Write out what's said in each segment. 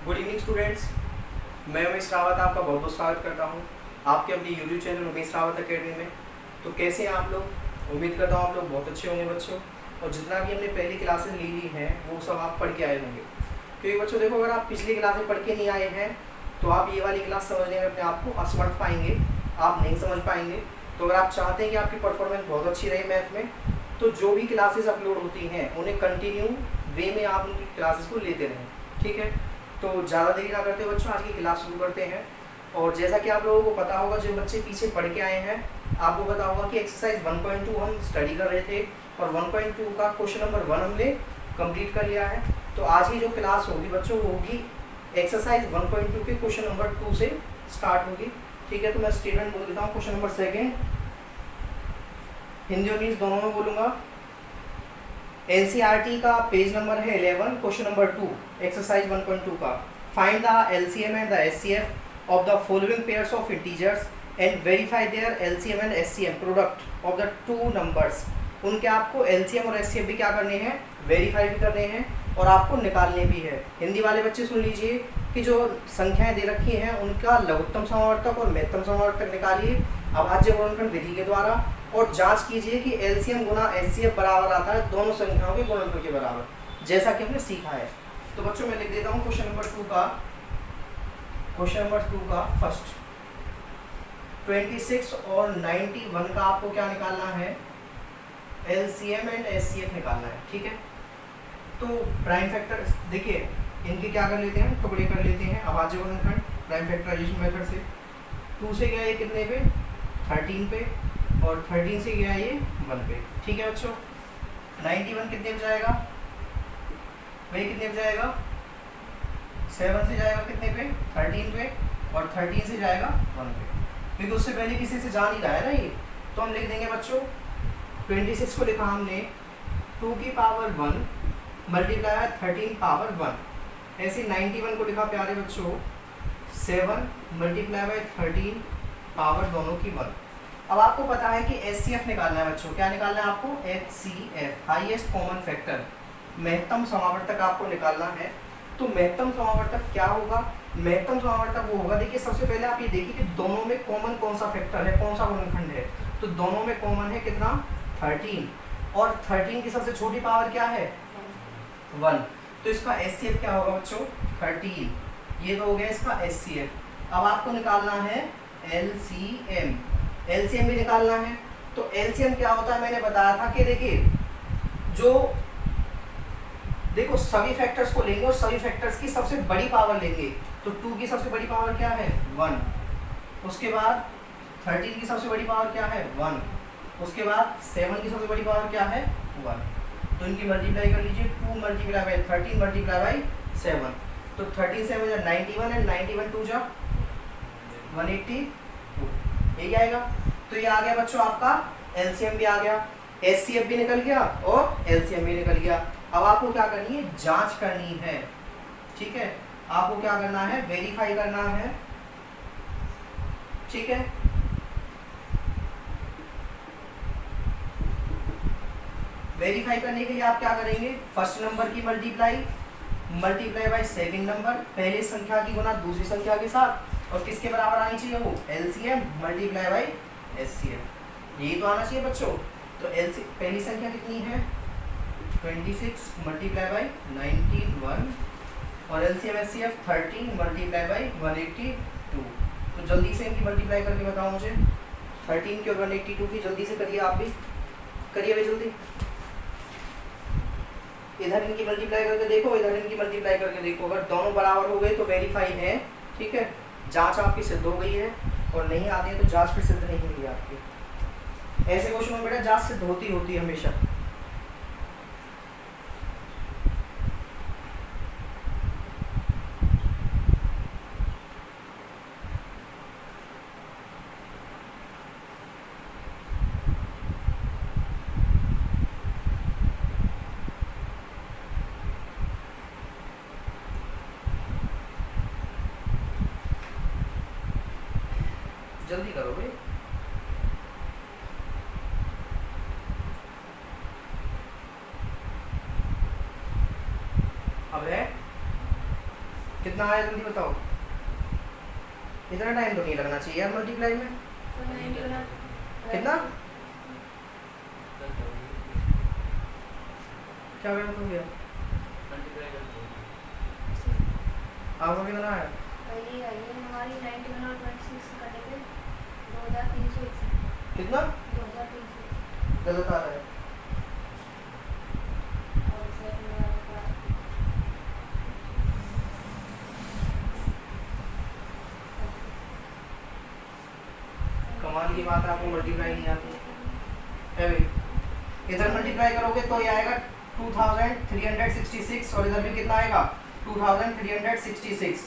Good evening students, मैं उमेश रावत आपका बहुत बहुत स्वागत करता हूँ आपके अपने YouTube channel Umesh Rawat academy में। तो कैसे हैं आप लोग? उम्मीद करता हूँ आप लोग बहुत अच्छे होंगे बच्चों, और जितना भी हमने पहली क्लासेस ली हैं वो सब आप पढ़ के आए होंगे। क्योंकि बच्चों देखो, अगर आप पिछली क्लासें पढ़ के नहीं आए हैं तो आप ये वाली क्लास समझने में अपने आप को असमर्थ पाएंगे, आप नहीं समझ पाएंगे। तो अगर आप चाहते हैं कि आपकी परफॉर्मेंस बहुत अच्छी रहे मैथ में, तो जो भी क्लासेस अपलोड होती हैं उन्हें कंटिन्यू वे में आप उनकी क्लासेस को लेते रहें, ठीक है। तो ज़्यादा देरी ना करते बच्चों, आज की क्लास शुरू करते हैं। और जैसा कि आप लोगों को पता होगा, जो बच्चे पीछे पढ़ के आए हैं, आपको पता होगा कि एक्सरसाइज 1.2 हम स्टडी कर रहे थे और 1.2 का क्वेश्चन नंबर 1 हमने कंप्लीट कर लिया है। तो आज की जो क्लास होगी बच्चों वो होगी एक्सरसाइज 1.2 के क्वेश्चन नंबर 2 से स्टार्ट होगी, ठीक है। तो मैं स्टेटमेंट बोल देता हूँ। क्वेश्चन नंबर 2 हिंदी और इंग्लिश दोनों में बोलूँगा। एनसीईआरटी का पेज नंबर है 11, क्वेश्चन नंबर 2 एक्सरसाइज 1.2 का। Find the LCM and the HCF of the following pairs of integers and verify their LCM and HCM product of the two numbers. उनके आपको LCM और HCF भी क्या करने हैं, वेरीफाई भी करने हैं और आपको निकालने भी है। हिंदी वाले बच्चे सुन लीजिए कि जो संख्याएं दे रखी हैं उनका लघुत्तम समावर्तक और महत्तम समावर्तक निकालिए अभाज्य गुणनखंड विधि के द्वारा, और जांच कीजिए कि एलसीएम गुना एचसीएफ बराबर आता है दोनों संख्याओं के गुणनफल के बराबर, जैसा कि हमने सीखा है। तो बच्चों मैं लिख देता हूँ क्वेश्चन नंबर 2 का फर्स्ट 26 और 91 का आपको क्या निकालना है, एलसीएम एंड एचसीएफ निकालना है, ठीक है। तो प्राइम फैक्टर देखिए, इनके क्या कर लेते हैं, टुकड़े कर लेते हैं अभाज्य गुणनखंड प्राइम फैक्टराइजेशन मेथड से। 2 से गया ये कितने पे, 13 पे, और 13 से गया ये 1 पे, ठीक है बच्चों। 91 कितने पे जाएगा, वही कितने पे जाएगा, 7 से जाएगा कितने पे, 13 पे, और 13 से जाएगा 1 पे, क्योंकि उससे पहले किसी से जा नहीं रहा है ना ये। तो हम लिख देंगे बच्चों 26 को लिखा हमने 2 की पावर 1 मल्टीप्लाई 13 पावर 1। ऐसे 91 को लिखा प्यारे बच्चों 7 मल्टीप्लाई बाई 13 पावर दोनों की 1। अब आपको पता है कि एचसीएफ निकालना है बच्चों। क्या निकालना है आपको, एचसीएफ हाईएस्ट कॉमन फैक्टर, महत्तम समावर्तक आपको निकालना है। तो महत्तम समावर्तक क्या होगा, महत्तम समावर्तक वो होगा, देखिए सबसे पहले आप ये देखिए कि दोनों में कॉमन कौन सा फैक्टर है, कौन सा गुणनखंड है। तो दोनों में कॉमन है कितना, 13, और 13 की सबसे छोटी पावर क्या है, 1। तो इसका एचसीएफ क्या होगा बच्चों, 13। ये तो हो गया इसका एचसीएफ। अब आपको निकालना है एलसीएम, एलसीएम भी निकालना है। तो एलसीएम क्या होता है, मैंने बताया था कि देखिए देखो सभी फैक्टर्स को लेंगे और सभी फैक्टर्स की सबसे बड़ी पावर लेंगे। तो 2 की सबसे बड़ी पावर क्या है, 1। उसके बाद 13 की सबसे बड़ी पावर क्या है, 1। उसके बाद 7 की सबसे बड़ी पावर क्या है, 1। तो इनकी मल्टीप्लाई कर लीजिए, 2 मल्टीप्लाई बाई 13 मल्टीप्लाई बाई 7। तो 13 7 जा 91 एंड 91 2 जा 182, यही आएगा। तो ये आ गया बच्चों आपका एलसीएम भी आ गया, एचसीएफ भी निकल गया और एलसीएम भी निकल गया। अब आपको क्या करनी है, जांच करनी है, ठीक है। आपको क्या करना है, वेरीफाई करना है, ठीक है। वेरीफाई करने के लिए आप क्या करेंगे, फर्स्ट नंबर की मल्टीप्लाई बाय सेकंड नंबर, पहले संख्या की गुना दूसरी संख्या के साथ, और किसके बराबर आनी चाहिए वो, एलसीएम मल्टीप्लाई बाई एचसीएफ, यही तो आना चाहिए बच्चों। तो पहली संख्या कितनी है, 26 मल्टीप्लाई बाई 91, और एलसीएम एचसीएफ 13 मल्टीप्लाई बाई 182। तो जल्दी से इनकी मल्टीप्लाई करके बताओ मुझे, 13 की और 182 की, जल्दी से करिए, आप भी करिए भाई जल्दी। इधर इनकी मल्टीप्लाई करके देखो, इधर इनकी मल्टीप्लाई करके देखो, अगर दोनों बराबर हो गए तो वेरीफाई है, ठीक है। जांच आपकी सिद्ध हो गई है, और नहीं आती है तो जांच फिर सिद्ध नहीं हुई आपकी। ऐसे क्वेश्चन में बेटा जांच सिद्ध होती है हमेशा। जल्दी करो भाई। अब है कितना आया जल्दी बताओ। इतना टाइम तो नहीं लगना चाहिए यार मल्टीप्लाई में। कितना क्या गलत हो गया? आपका कितना आया? हमारी 91 और 26 करने पे 2361 कितना 2361 गलत आ रहा है? और सर मेरा कमाल की बात है, आपको मल्टीप्लाई नहीं आती है भाई। इधर मल्टीप्लाई करोगे तो ये आएगा 2366 और इधर भी कितना आएगा 2366।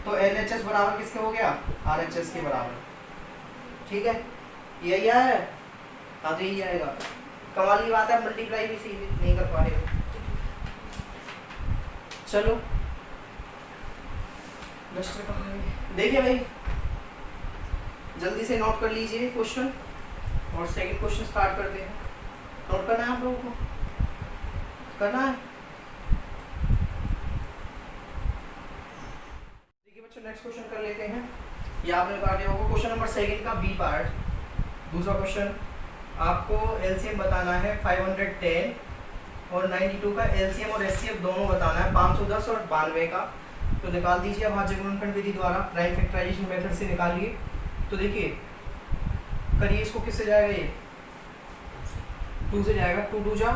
तो LHS बराबर किसके हो गया? RHS के बराबर। ठीक है, यही आया है। हाँ तो यही आएगा। कमाल की बात है, मल्टीप्लाई भी सही नहीं कर पा रहे हो। चलो देखिए भाई, जल्दी से नोट कर लीजिए क्वेश्चन और सेकंड क्वेश्चन स्टार्ट करते हैं। नोट करना है आप लोगों को, करना है। देखिए बच्चों, नेक्स्ट क्वेश्चन कर लेते हैं। ये आपने बता दिया होगा, क्वेश्चन नंबर सेकंड का बी पार्ट। दूसरा क्वेश्चन, आपको एलसीएम बताना है 510 और 92 का एलसीएम और एचसीएफ दोनों बताना है, 510 और 92 का। तो निकाल दीजिए भाज्य गुणनखंड विधि द्वारा, प्राइम फैक्टराइजेशन मेथड से निकालिए। तो देखिए करिए, इसको किससे जाएगा? ये 2 से जाएगा। 2 2 जा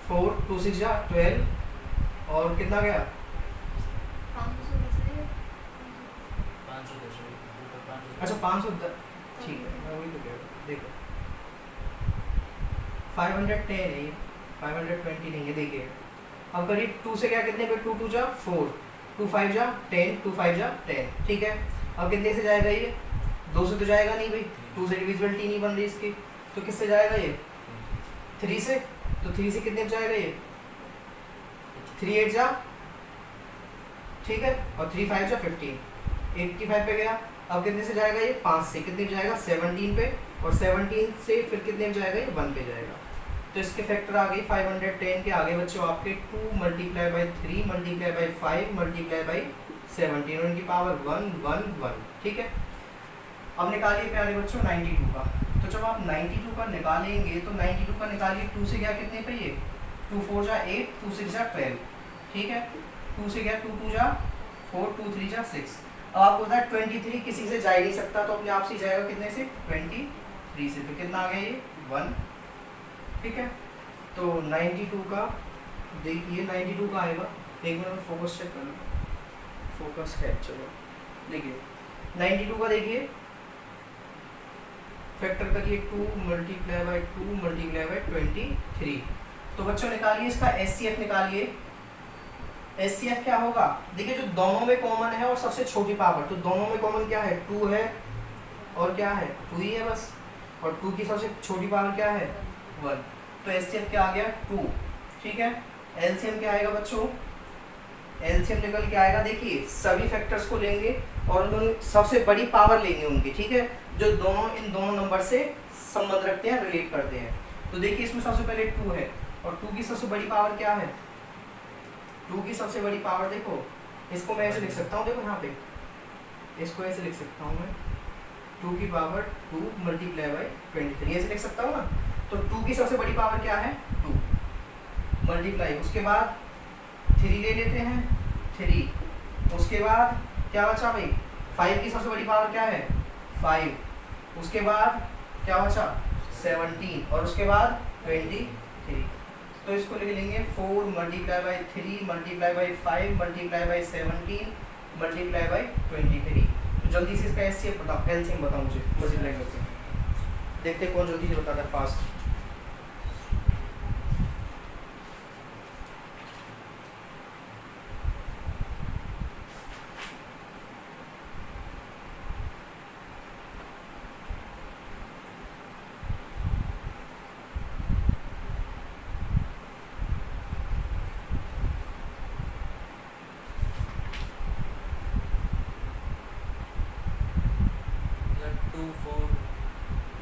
4, 2 6 जा 12 और कितना गया 510 अच्छा 510। ठीक है, मैं वही तो कह रहा हूँ। देखो 510 है ये, 520 नहीं है। देखिए अब करीब 2 से क्या कितने पे? 2 2 जा 4, 2 5 जा 10, 2 5 जा 10। ठीक है, अब कितने से जाएगा ये? 2 से तो जाएगा नहीं भाई, 2 से डिविजिबिलिटी नहीं बन रही इसकी। तो किससे जाएगा ये? 3 से। तो 3 से कितने पे जाएगा ये? 3 8 जा, ठीक है, और 3 5 जा 15, 85 पे गया। अब कितने से जाएगा ये? 5 से। कितने पे जाएगा? 17 पे। और 17 से फिर कितने पे जाएगा ये? 1 पे जाएगा। तो इसके फैक्टर आ गए 510 के आगे बच्चों आपके 2 multiply by 3 multiply by 5 multiply by 17 और इनकी पावर 1 1 1। ठीक है, अब निकालिए प्यारे बच्चों 92 का। तो जब आप 92 का निकालेंगे तो 92 का निकालिए 2 से गया कितने पे? ये 2 4 जा 8, 2 6 जा 12। ठीक है, 2 से गया 2 2 जा 4, 2 3 जा 6। अब आपको पता है 23 किसी से जा ही नहीं सकता, तो अपने आप से जाएगा कितने से? 23 से। तो कितना आ गया ये? 1। ठीक है, तो 92 का देखिए, 92 का आएगा। एक मिनट फोकस चेक कर लो, फोकस है। चलो देखिए 92 का देखिए फैक्टर करिए 2 मल्टीप्लाई बाई 2 मल्टीप्लाई बाई 23। तो बच्चों निकालिए इसका एचसीएफ निकालिए। एचसीएफ क्या होगा? देखिए जो दोनों में कॉमन है और सबसे छोटी पावर, तो दोनों में कॉमन क्या है? 2 है और क्या है? 2 ही है बस। और 2 की सबसे छोटी पावर क्या है? 1। तो एचसीएफ क्या आ गया? 2। ठीक है, एलसीएम क्या आएगा बच्चों? एलसीएम निकल के आएगा, देखिए सभी फैक्टर्स को लेंगे और उन सबसे बड़ी पावर लेंगे उनकी। ठीक है, जो दोनों इन दोनों नंबर से संबंध रखते हैं, रिलेट करते हैं। तो देखिए इसमें सबसे पहले 2 है और 2 की सबसे बड़ी पावर क्या है? 2 की सबसे बड़ी पावर देखो, इसको मैं ऐसे लिख सकता हूँ, देखो यहाँ पे इसको ऐसे लिख सकता हूँ मैं, 2 की पावर 2 मल्टीप्लाई बाई 23 ऐसे लिख सकता हूँ ना। तो 2 की सबसे बड़ी पावर क्या है? 2 मल्टीप्लाई, उसके बाद 3 ले लेते हैं 3, उसके बाद क्या बचा भाई? 5 की सबसे बड़ी पावर क्या है? 5, उसके बाद क्या बचा? 17 और उसके बाद 23। तो इसको लिख लेंगे 4 multiply by 3 multiply by 5 multiply by 17 multiply by 23। तो जल्दी से इसका एचसीएफ बताओ, एलसीएम बताओ मुझे मल्टीप्लाई करके। देखते कौन जल्दी से बताता है फास्ट।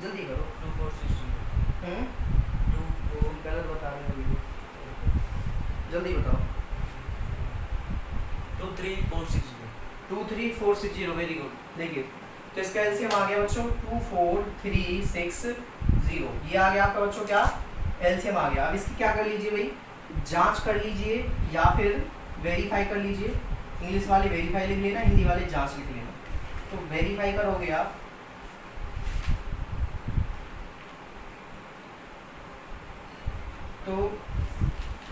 जल्दी करो। 2 4 6 2 4 गलत बता रहे हैं अभी, जल्दी बताओ। 2 3 4 6 23460, वेरी गुड। देखिए तो इसका एलसीएम आ गया बच्चों 24360, ये आ गया आपका बच्चों क्या एलसीएम आ गया। अब इसकी क्या कर लीजिए भाई, जांच कर लीजिए या फिर वेरीफाई कर लीजिए। इंग्लिश वाले वेरीफाई लिख लेना, हिंदी वाले जांच लिख लेना। तो वेरीफाई करोगे आप तो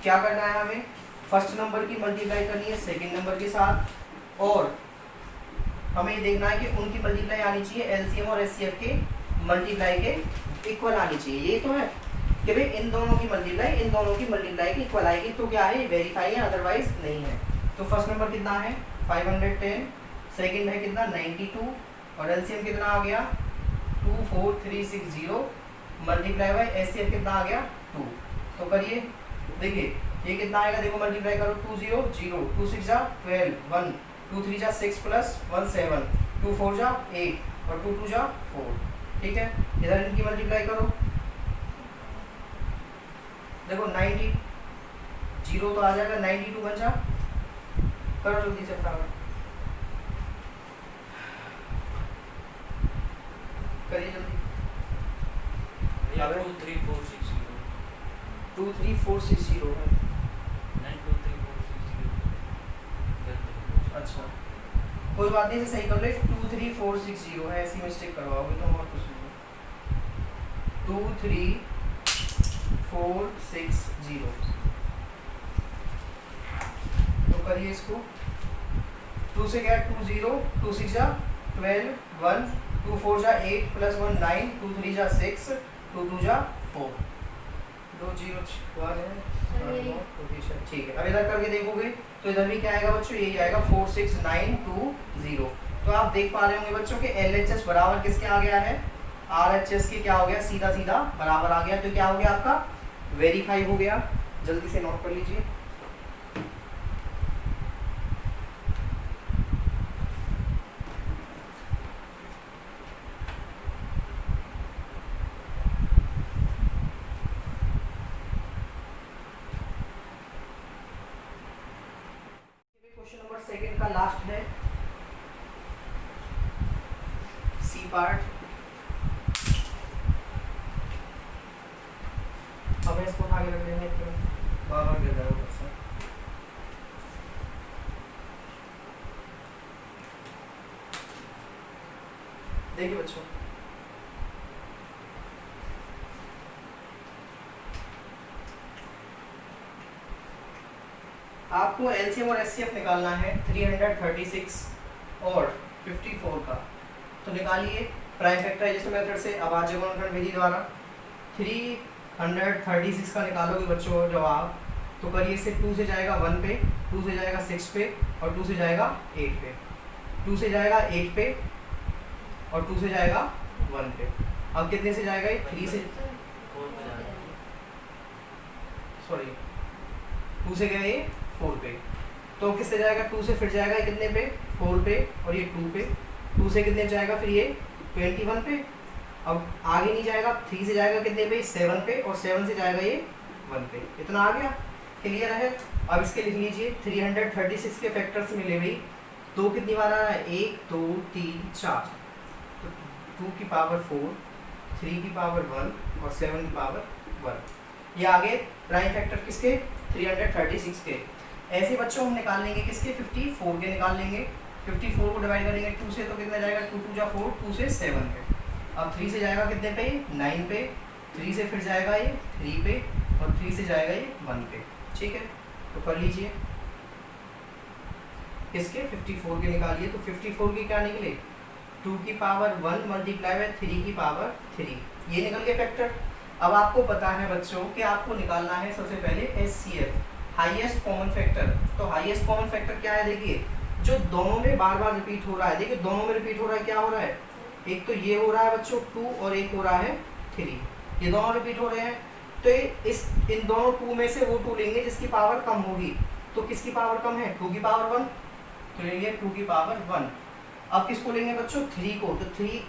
क्या करना है, हमें फर्स्ट नंबर की मल्टीप्लाई करनी है सेकंड नंबर के साथ, और हमें ये देखना है कि उनकी मल्टीप्लाई आनी चाहिए एलसीएम और एचसीएफ के मल्टीप्लाई के इक्वल आनी चाहिए। ये तो है कि भाई इन दोनों की मल्टीप्लाई इन दोनों की मल्टीप्लाई की इक्वल आएगी, तो क्या है वेरीफाई है, अदरवाइज नहीं है। तो फर्स्ट नंबर कितना है 510, सेकंड है कितना 92, और एलसीएम कितना आ गया 24360 मल्टीप्लाई बाय एचसीएफ कितना आ गया 2। तो करिए, देखिए ये कितना आएगा, देखो मल्टीप्लाई करो 2 0 0, 2 6 जा 12, 1 2 3 जा 6 प्लस 1 7, 2 4 जा 8 और 2 2 जा 4। ठीक है, इधर इनकी मल्टीप्लाई करो, देखो 90 0 तो आ जाएगा, 92 बन जा, करो जल्दी से फटाफट करिए जल्दी। 23460 है। अच्छा कोई बात नहीं, इसे सही कर ले, 23460 है, ऐसी मिस्टेक करवाओगे तो और कुछ नहीं। 23460 तो करिए इसको, 2 से क्या 2 0, 2 6 जा 12, 1 2 4 जा 8 प्लस 1 9, 2 3 जा 6, 2 2 जा 4, 2 0 1 है। ठीक है, अब इधर करके देखोगे तो इधर भी क्या आएगा बच्चों, यही आएगा 46920। तो आप देख पा रहे होंगे बच्चों के LHS बराबर किसके आ गया है, RHS के क्या हो गया, सीधा सीधा बराबर आ गया। तो क्या हो गया आपका वेरीफाई हो गया। जल्दी से नोट कर लीजिए। क्वेश्चन नंबर सेकंड का लास्ट है, सी पार्ट। हमें इसको आगे रख देंगे, बार-बार गिर रहा है ऊपर से। देखिए बच्चों, आपको एलसीएम और एचसीएफ निकालना है 336 और 54 का। तो निकालिए प्राइम फैक्टराइजेशन मेथड से, अभाज्य गुणनखंड विधि द्वारा। 336 का निकालोगे बच्चों जवाब, तो करिए इससे 2 से जाएगा 1 पे, 2 से जाएगा 6 पे और 2 से जाएगा 8 पे, 2 से जाएगा 8 पे और 2 से जाएगा 1 पे। अब कितने से जाएगा ये 3 से, सॉरी 2 से गया ये 4 पे, तो किससे जाएगा 2 से, फिर जाएगा ये कितने पे 4 पे और ये 2 पे, 2 से कितने जाएगा फिर ये 21 पे। अब आगे नहीं जाएगा, 3 से जाएगा कितने पे 7 पे और 7 से जाएगा ये 1 पे। इतना आ गया, क्लियर है। अब इसके लिख लीजिए 336 के फैक्टर्स मिले भाई, 2 कितनी बार आ रहा है 1 2 3 4, तो 2 की पावर 4, 3 की पावर 1 और 7 की पावर 1। ये आगे प्राइम फैक्टर किसके 336 के। ऐसे बच्चों हम निकाल लेंगे किसके 54 के निकाल लेंगे। 54 को डिवाइड करेंगे 2 से तो कितना जाएगा 2 2 जा 4, 2 से 7 पे। अब 3 से जाएगा कितने पे 9 पे, 3 से फिर जाएगा ये 3 पे और 3 से जाएगा ये 1 पे। ठीक है, तो कर लीजिए किसके 54 के निकालिए। तो 54 के क्या निकले 2 की पावर 1 मल्टीप्लाई बाय 3 की पावर 3, ये निकल के फैक्टर। अब आपको पता है बच्चों कि आपको निकालना है सबसे पहले HCF, हाईएस्ट कॉमन फैक्टर। तो हाईएस्ट कॉमन फैक्टर क्या है, देखिए जो दोनों में बार बार रिपीट हो रहा है, देखिए दोनों में रिपीट हो रहा है, क्या हो रहा है, एक तो ये हो रहा है बच्चों 2 और एक हो रहा है 3, ये दोनों रिपीट हो रहे हैं। तो इन दोनों 2 में से वो 2 लेंगे जिसकी पावर कम होगी। तो किसकी पावर कम है 2 की पावर 1, तो लेंगे 2 की पावर 1। अब किसको लेंगे बच्चों 3 को, तो 3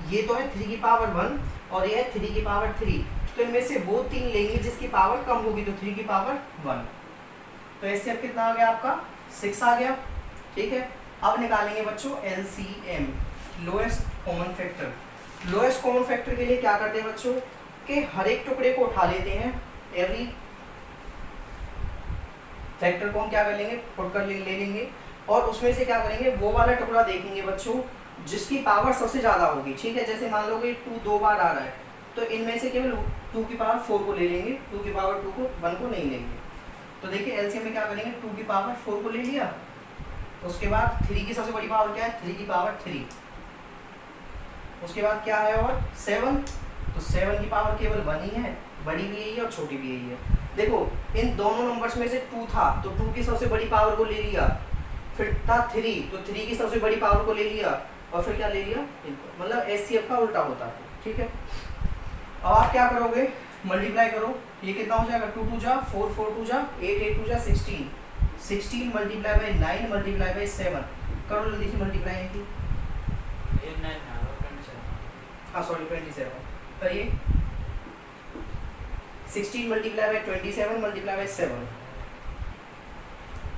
ये तो है 3 की पावर 1 और ये है 3 की पावर 3, तो इनमें से वो 3 लेंगे जिसकी पावर कम होगी, तो 3 की पावर 1। तो ऐसे अब कितना आ गया आपका 6 आ गया। ठीक है, अब निकालेंगे बच्चों LCM, lowest common factor. Lowest common factor के लिए क्या करते हैं बच्चों कि हर एक टुकड़े को उठा लेते हैं, एवरी फैक्टर को हम क्या कर लेंगे, पुट कर ले लेंगे, और उसमें से क्या करेंगे, वो वाला टुकड़ा देखेंगे बच्चों जिसकी पावर सबसे ज़्यादा होगी। ठीक है, जैसे मान लो कि 2 2 बार आ रहा है, तो इनमें से केवल 2 की पावर 4 को ले लेंगे, 2 की पावर 2 को 1 को नहीं लेंगे। तो देखिए एलसीएम में क्या करेंगे, 2 की पावर 4 को ले लिया, उसके बाद 3 की सबसे बड़ी पावर क्या है, 3 की पावर 3, उसके बाद क्या है और 7, तो 7 की पावर केवल 1 ही है, बड़ी भी यही है और छोटी भी यही है। देखो इन दोनों नंबर्स में से 2 था तो 2 की सबसे बड़ी पावर को ले लिया, फिर था 3 तो 3 की सबसे बड़ी पावर को ले लिया, और फिर क्या ले लिया इनको, मतलब एचसीएफ का उल्टा होता है। ठीक है, अब आप क्या करोगे, मल्टीप्लाई करो, ये कितना हो जाएगा, 2 2 जा 4 4 2 जा 8 8 2 जा 16, 16 मल्टीप्लाई बाई 9 मल्टीप्लाई बाई 7, करो जल्दी से मल्टीप्लाई की, हाँ सॉरी 27 करिए, 16 मल्टीप्लाई बाई 27 मल्टीप्लाई बाई 7,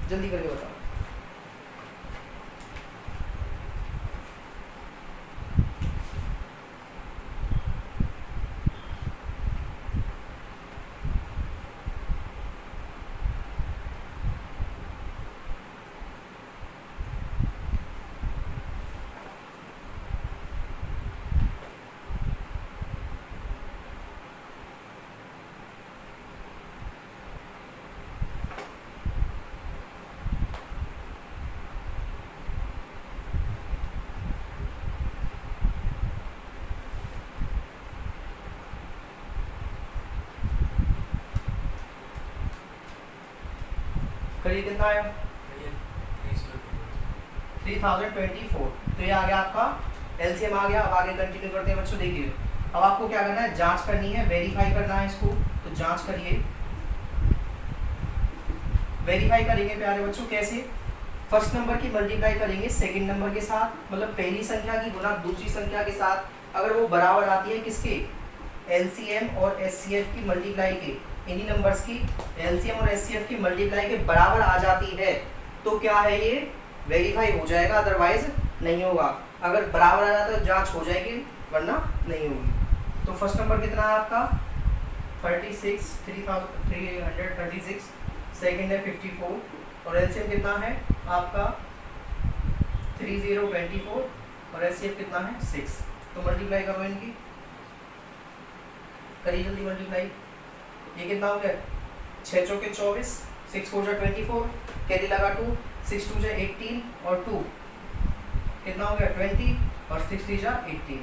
जल्दी करके बताओ। करिए कितना आया, 3024, तो ये आ गया आपका एलसीएम आ गया। अब आगे कंटिन्यू करते हैं बच्चों। देखिए अब आपको क्या करना है, जांच करनी है, वेरीफाई करना है इसको, तो जांच करिए, वेरीफाई करेंगे प्यारे बच्चों कैसे, फर्स्ट नंबर की मल्टीप्लाई करेंगे सेकंड नंबर के साथ, मतलब पहली संख्या की गुना दूसरी संख्या के साथ, अगर वो बराबर आती है किसके, एलसीएम और एचसीएफ की मल्टीप्लाई के, इन्हीं नंबर्स की एलसीएम और एचसीएफ की मल्टीप्लाई के बराबर आ जाती है तो क्या है, ये वेरीफाई हो जाएगा, अदरवाइज नहीं होगा। अगर बराबर आ जाता है तो जांच हो जाएगी, वरना नहीं होगी। तो फर्स्ट नंबर कितना है आपका 36, 336, सेकेंड है 54, और एलसीएम कितना है आपका 3024, और एचसीएफ कितना है 6। तो मल्टीप्लाई करो इनकी, करिए जल्दी मल्टीप्लाई। ये कितना हो गया, 6 चौके 24, 6 4 जा 24, कैरी लगा 2, 6 2 जा 18, और 2 कितना हो गया 20, और 6 3 जा 18,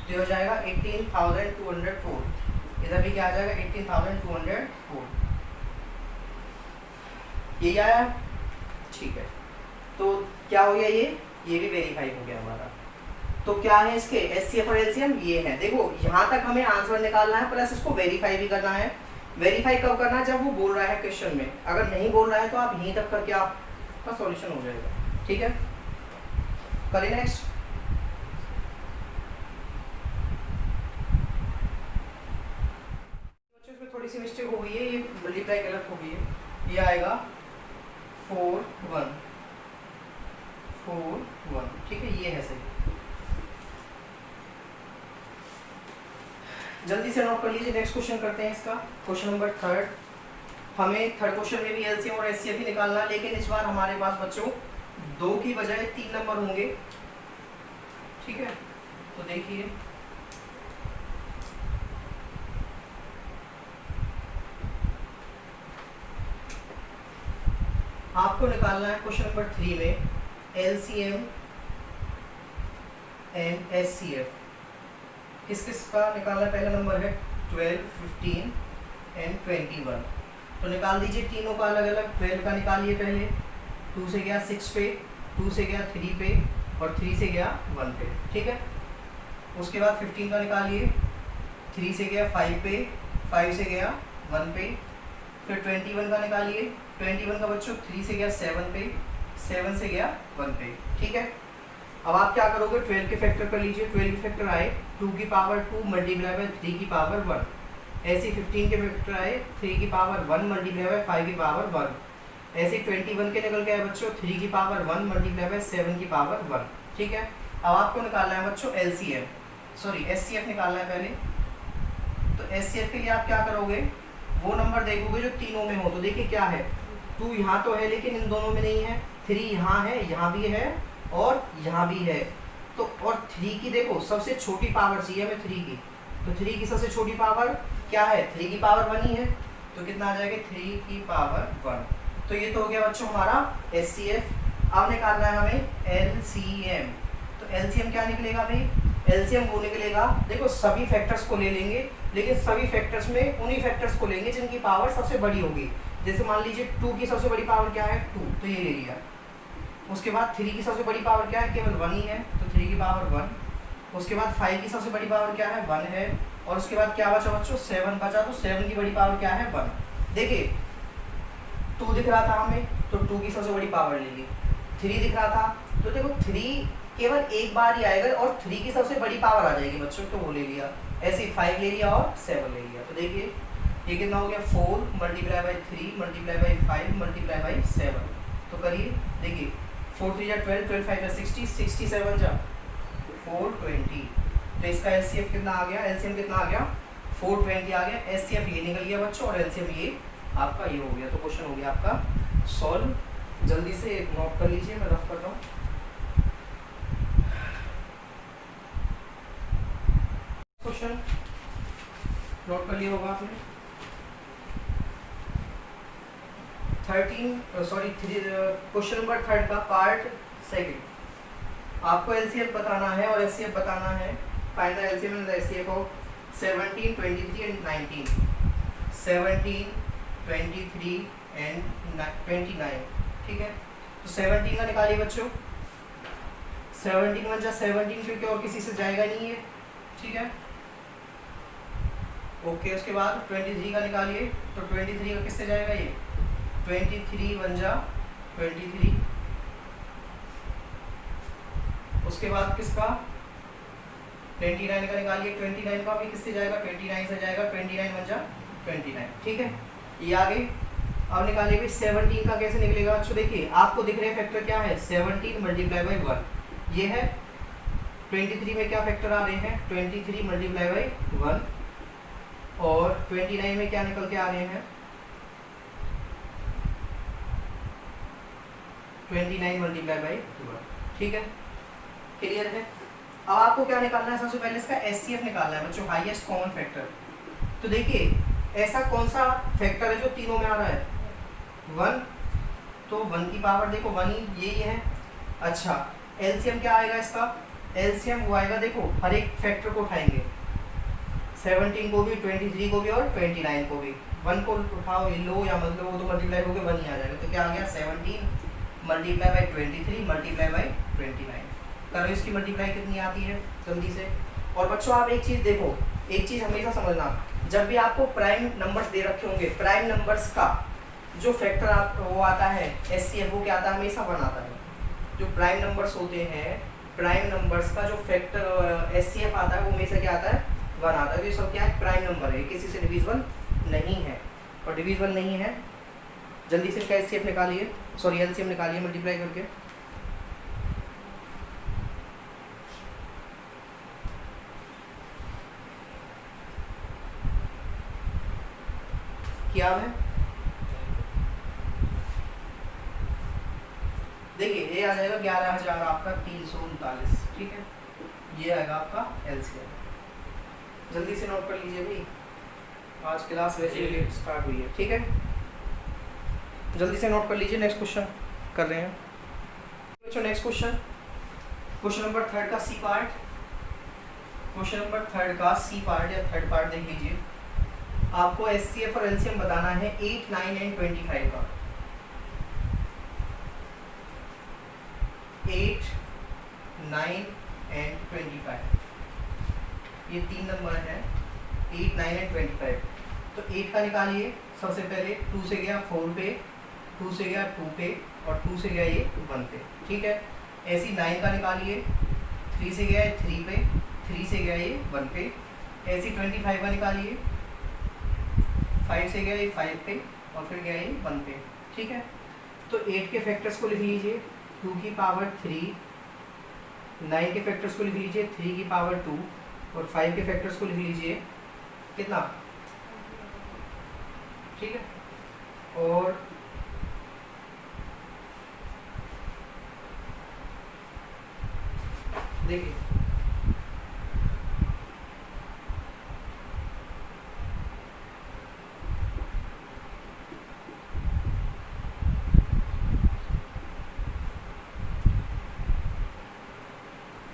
तो हो जाएगा 18,204। इधर भी क्या आ जाएगा 18,204, यही आया, ठीक है। तो क्या हो गया, ये भी वेरीफाई हो गया हमारा। तो क्या है इसके एचसीएफ और एलसीएम, ये है। देखो यहाँ तक हमें आंसर निकालना है, प्लस इसको वेरीफाई भी करना है। वेरीफाई कब करना है, जब वो बोल रहा है क्वेश्चन में, अगर नहीं बोल रहा है तो आप यहीं तक करके आपका सॉल्यूशन हो जाएगा। ठीक है, करें नेक्स्ट। इसमें थोड़ी सी मिस्टेक हो गई है, ये मल्टीप्लाई गलत हो गई है, ये आएगा 4 1 4 1, ठीक है, ये है सही। जल्दी से नोट कर लीजिए, नेक्स्ट क्वेश्चन करते हैं इसका, क्वेश्चन नंबर 3। हमें थर्ड क्वेश्चन में भी एलसीएम और एचसीएफ ही निकालना है, लेकिन इस बार हमारे पास बच्चों 2 की बजाय 3 नंबर होंगे। ठीक है, तो देखिए आपको निकालना है क्वेश्चन नंबर 3 में एलसीएम एंड एचसीएफ। किस किस का निकालना, पहला नंबर है 12, 15 एंड 21। तो निकाल दीजिए तीनों का अलग अलग। 12 का निकालिए पहले, 2 से गया 6 पे, 2 से गया 3 पे, और 3 से गया 1 पे। ठीक है, उसके बाद 15 का निकालिए, 3 से गया 5 पे, 5 से गया 1 पे। फिर 21 का निकालिए, 21 का बच्चों 3 से गया 7 पे, 7 से गया 1 पे। ठीक है, अब आप क्या करोगे, 12 के फैक्टर कर लीजिए। 12 के फैक्टर आए 2 की पावर 2 मल्टीप्लाई बाय 3 की पावर 1। ऐसे 15 के फैक्टर आए 3 की पावर 1 मल्टीप्लाई बाय 5 की पावर 1। ऐसे 21 के निकल के आए बच्चों 3 की पावर 1 मल्टीप्लाई बाय 7 की पावर 1। ठीक है, अब आपको निकालना है बच्चों LCM, सॉरी SCF निकालना है पहले। तो SCF के लिए आप क्या करोगे, वो नंबर देखोगे जो तीनों में हो। तो देखिए क्या है, 2 यहाँ तो है लेकिन इन दोनों में नहीं है, 3 यहाँ है, यहाँ भी है और यहाँ भी है। तो और 3 की देखो सबसे छोटी पावर चाहिए हमें 3 की, तो 3 की सबसे छोटी पावर क्या है, 3 की पावर 1 ही है। तो कितना आ जाएगा 3 की पावर 1। तो ये तो हो गया बच्चों हमारा SCF। अब निकालना है हमें LCM। तो LCM क्या निकलेगा भाई, LCM वो निकलेगा, देखो सभी फैक्टर्स को ले लेंगे लेकिन सभी फैक्टर्स में उन्हीं फैक्टर्स को लेंगे जिनकी पावर सबसे बड़ी होगी। जैसे मान लीजिए 2 की सबसे बड़ी पावर क्या है 2, तो ये ले लिया। उसके बाद 3 की सबसे बड़ी पावर क्या है, केवल 1 ही है, तो 3 की पावर 1। उसके बाद 5 की सबसे बड़ी पावर क्या है 1 है, और उसके बाद क्या बचा बच्चों 7 बचा, तो 7 की बड़ी पावर क्या है 1। देखिए 2 दिख रहा था हमें तो 2 की सबसे बड़ी पावर ले ली, 3 दिख रहा था तो देखो 3 केवल एक बार ही आएगा और 3 की सबसे बड़ी पावर आ जाएगी बच्चों, तो वो ले लिया। ऐसे ही 5 ले लिया और 7 ले लिया। तो देखिए ये कितना हो गया 4 multiply by 3 multiply by 5 multiply by 7। तो करिए, देखिए 4 3 जा 12, 12 5 जा 60, 67 जा 420। तो इसका LCF कितना आ गया, LCM कितना आ गया 420 आ गया। SCF ये निकल गया बच्चों और LCM ये आपका ये हो गया। तो क्वेश्चन हो गया आपका सॉल्व। जल्दी से नोट कर लीजिए, मैं रफ कर रहा हूँ। क्वेश्चन नोट कर लिया होगा आपने। क्वेश्चन नंबर 3 का पार्ट 2। आपको LCM बताना है और SCF बताना है। Find the LCM and the SCF of 17, 23 and 19। 17, 23 and 29। ठीक है, तो 17 का निकालिए बच्चों। 17 बन जा 17 क्योंकि और किसी से जाएगा नहीं है। ठीक है, ओके। उसके बाद 23 का निकालिए, तो 23 का किससे जाएगा ये 23 बन जा 23। उसके बाद किसका 29 का निकालिए, 29 का भी किससे जाएगा 29 से जाएगा, 29 बन जा 29। ठीक है, ये आगे। अब निकालिए भी 17 का कैसे निकलेगा बच्चों। देखिए आपको दिख रहे फैक्टर क्या है 17 मल्टीप्लाई बाई 1 ये है। 23 में क्या फैक्टर आ रहे हैं 23 मल्टीप्लाई बाई 1, और 29 में क्या निकल के आ रहे हैं 29 मल्टीप्लाई बाई 1। ठीक है, क्लियर है। अब आपको क्या निकालना है, सबसे पहले इसका SCF निकालना है बच्चों, हाईएस्ट कॉमन फैक्टर। तो देखिए ऐसा कौन सा फैक्टर है जो तीनों में आ रहा है 1, तो 1 की पावर देखो 1 ही यही है। अच्छा LCM क्या आएगा इसका, LCM वो आएगा, देखो हर एक फैक्टर को उठाएंगे, 17 को भी 23 को भी और 29 को भी। 1 को उठाओ ये लो या मतलब वो तो मल्टीप्लाई होकर 1 ही आ जाएगा। तो क्या आ गया 17 मल्टीप्लाई बाई 23 मल्टीप्लाई बाई 29। करो इसकी मल्टीप्लाई कितनी आती है जल्दी से। और बच्चों आप एक चीज़ देखो, एक चीज़ हमेशा समझना, जब भी आपको प्राइम नंबर्स दे रखे होंगे, प्राइम नंबर्स का जो फैक्टर आप वो आता है SCF वो क्या आता है हमेशा 1 आता है। जो प्राइम नंबर्स होते हैं, प्राइम नंबर्स का जो फैक्टर SCF आता है वो हमेशा क्या आता है 1 आता है। तो ये सब क्या है प्राइम नंबर है, किसी से डिविजिबल नहीं है। और डिविजिबल नहीं है, जल्दी से इसका SCF निकालिए, सॉरी LCM निकालिए मल्टीप्लाई करके। क्या है देखिए ये आ जाएगा 11,000 आपका 339। ठीक है, ये आएगा आपका LCM। जल्दी से नोट कर लीजिए भाई, आज क्लास वैसे ही लेट स्टार्ट हुई है। ठीक है, जल्दी से नोट कर लीजिए। नेक्स्ट क्वेश्चन कर रहे हैं बच्चों। नेक्स्ट क्वेश्चन, क्वेश्चन नंबर 3 का C पार्ट। क्वेश्चन नंबर 3 का C पार्ट या थर्ड पार्ट देख लीजिए। आपको SCF और LCM बताना है 8, 9 एंड 25 का। 8, 9 एंड 25 ये 3 नंबर है, 8, 9 एंड 25। तो 8 का निकालिए सबसे पहले, 2 से गया 4 पे, 2 से गया 2 पे और 2 से गया ये 1 पे। ठीक है, ऐसी 9 का निकालिए, 3 से गया है 3 पे, 3 से गया ये 1 पे। ऐसी 25 का निकालिए, 5 से गया ये 5 पे और फिर गया ये 1 पे। ठीक है, तो 8 के फैक्टर्स को लिख लीजिए 2 की पावर 3, 9 के फैक्टर्स को लिख लीजिए 3 की पावर 2 और 5 के फैक्टर्स को लिख लीजिए कितना, ठीक है। और देखिए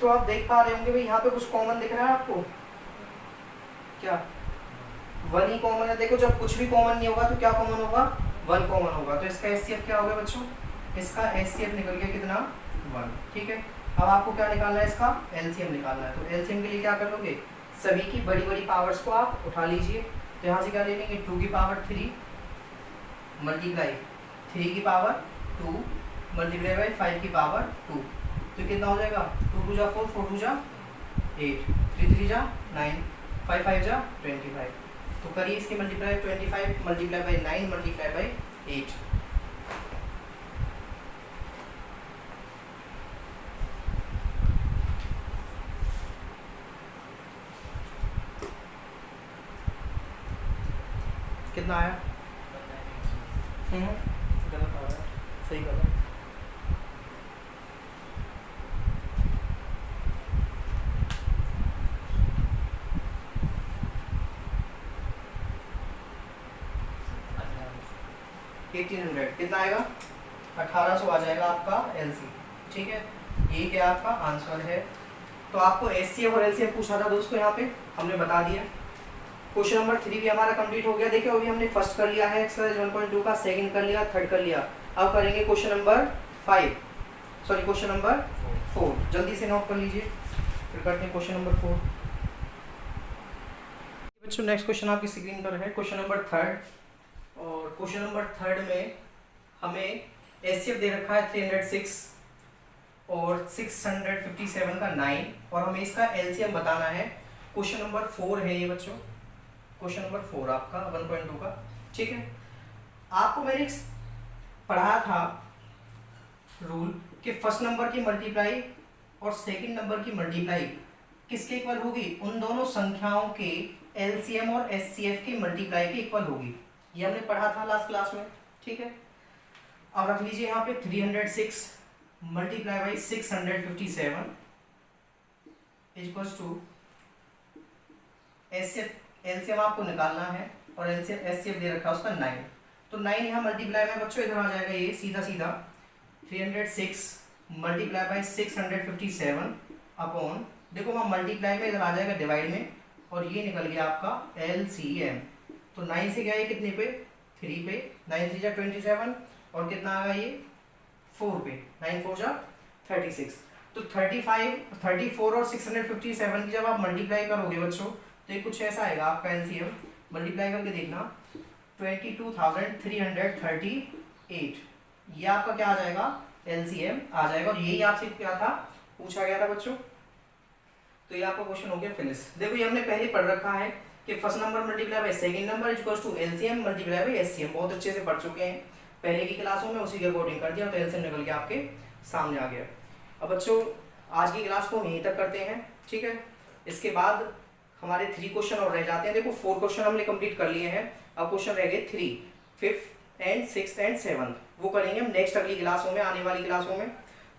तो आप देख पा रहे होंगे भाई यहाँ पे कुछ कॉमन दिख रहा है आपको, क्या 1 ही कॉमन है। देखो जब कुछ भी कॉमन नहीं होगा तो क्या कॉमन होगा, 1 कॉमन होगा। तो इसका एचसीएफ क्या होगा बच्चों, इसका एचसीएफ निकल गया कितना, 1, ठीक है। अब आपको क्या निकालना है, इसका एलसीएम निकालना है। तो एलसीएम के लिए क्या कर लोगे, सभी की बड़ी बड़ी पावर्स को आप उठा लीजिए। तो यहाँ से क्या ले लेंगे, 2 की पावर 3 मल्टीप्लाई 3 की पावर 2 मल्टीप्लाई बाई 5 की पावर 2, तो कितना हो जाएगा, 2 2 जा 4, 4 2 जा 8, 3 3 जा 9, 5 5 जा 25। तो करिए इसकी multiply 25 multiply by 9 multiply by 8, कितना आया, गलत आ रहा है, सही कर रहा है। कितना आएगा, 1800 आ जाएगा आपका एलसी, ठीक है। ये क्या आपका आंसर है। तो आपको एचसीएफ और एलसीएम पूछा था दोस्तों, यहाँ पे हमने बता दिया। क्वेश्चन नंबर 3 भी हमारा कंप्लीट हो गया। देखिए अभी हमने फर्स्ट कर लिया है एक्सरसाइज 1.2 का, सेकंड कर लिया, थर्ड कर लिया। अब करेंगे question number 5, sorry question number 4। जल्दी से नोट कर लीजिए, फिर करते हैं क्वेश्चन नंबर 4। बच्चों नेक्स्ट क्वेश्चन आपकी स्क्रीन पर है, क्वेश्चन नंबर 3। और क्वेश्चन नंबर 3 में हमें एचसीएफ दे रखा है 306 और 657 का 9, और हमें इसका एलसीएम बताना है। क्वेश्चन नंबर 4 है ये बच्चों, क्वेश्चन नंबर 4 आपका 1.2 का, ठीक है। आपको मैंने पढ़ाया था रूल कि फर्स्ट नंबर की मल्टीप्लाई और सेकंड नंबर की मल्टीप्लाई किसके इक्वल होगी, उन दोनों संख्याओं के एलसीएम और एचसीएफ की मल्टीप्लाई के इक्वल होगी। ये हमने पढ़ा था लास्ट क्लास में, ठीक है। अब रख लीजिए यहाँ पे 306 multiply by 657 equals to LCM आपको निकालना है और एचसीएफ दे रखा है उसका 9। तो 9 यहाँ मल्टीप्लाई में बच्चों इधर आ जाएगा, ये सीधा सीधा 306 मल्टीप्लाई बाई 657 अपॉन, देखो वहाँ मल्टीप्लाई में इधर आ जाएगा डिवाइड में, और ये निकल गया आपका एलसीएम। तो 9 से गया ये कितने पे, 3 पे, 9 3 जा 27 और कितना आ गया ये 4 पे, 9 4 जा 36। तो 35 34 और 657 की जब आप मल्टीप्लाई करोगे बच्चों तो ये कुछ ऐसा आएगा आपका एलसीएम, मल्टीप्लाई करके देखना 22,338, ये आपका क्या आ जाएगा, एलसीएम आ जाएगा। और यही आपसे क्या था, पूछा गया था बच्चों। तो ये आपका क्वेश्चन हो गया फिनिश। देखो ये हमने पहले पढ़ रखा है कि first number multiply by second number equals to LCM multiply by HCM, बहुत अच्छे से पढ़ चुके हैं पहले की क्लासों में, उसी के अकॉर्डिंग कर दिया तो एलसीएम निकल के आपके सामने आ गया। अब बच्चों आज की क्लास को हम यहीं तक करते हैं, ठीक है। इसके बाद हमारे 3 क्वेश्चन और रह जाते हैं। देखो 4 क्वेश्चन हमने कंप्लीट कर लिए हैं, अब क्वेश्चन रह गए 3, 5th and 6th and 7th, वो करेंगे हम नेक्स्ट अगली क्लासों में, आने वाली क्लासों में।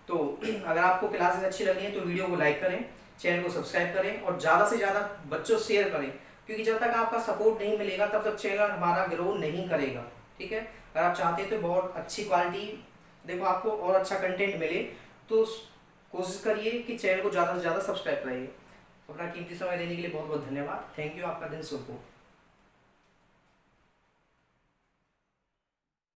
तो अगर आपको क्लासेस अच्छी लगी हैं तो वीडियो को लाइक करें, चैनल को सब्सक्राइब करें और ज़्यादा से ज़्यादा बच्चों शेयर करें, क्योंकि जब तक आपका सपोर्ट नहीं मिलेगा तब तक चैनल हमारा ग्रो नहीं करेगा, ठीक है। अगर आप चाहते हैं तो बहुत अच्छी क्वालिटी देखो आपको और अच्छा कंटेंट मिले तो कोशिश करिए कि चैनल को ज़्यादा से ज़्यादा सब्सक्राइब कराइए। अपना कीमती समय देने के लिए बहुत बहुत धन्यवाद। थैंक यू, आपका दिन शुभ हो।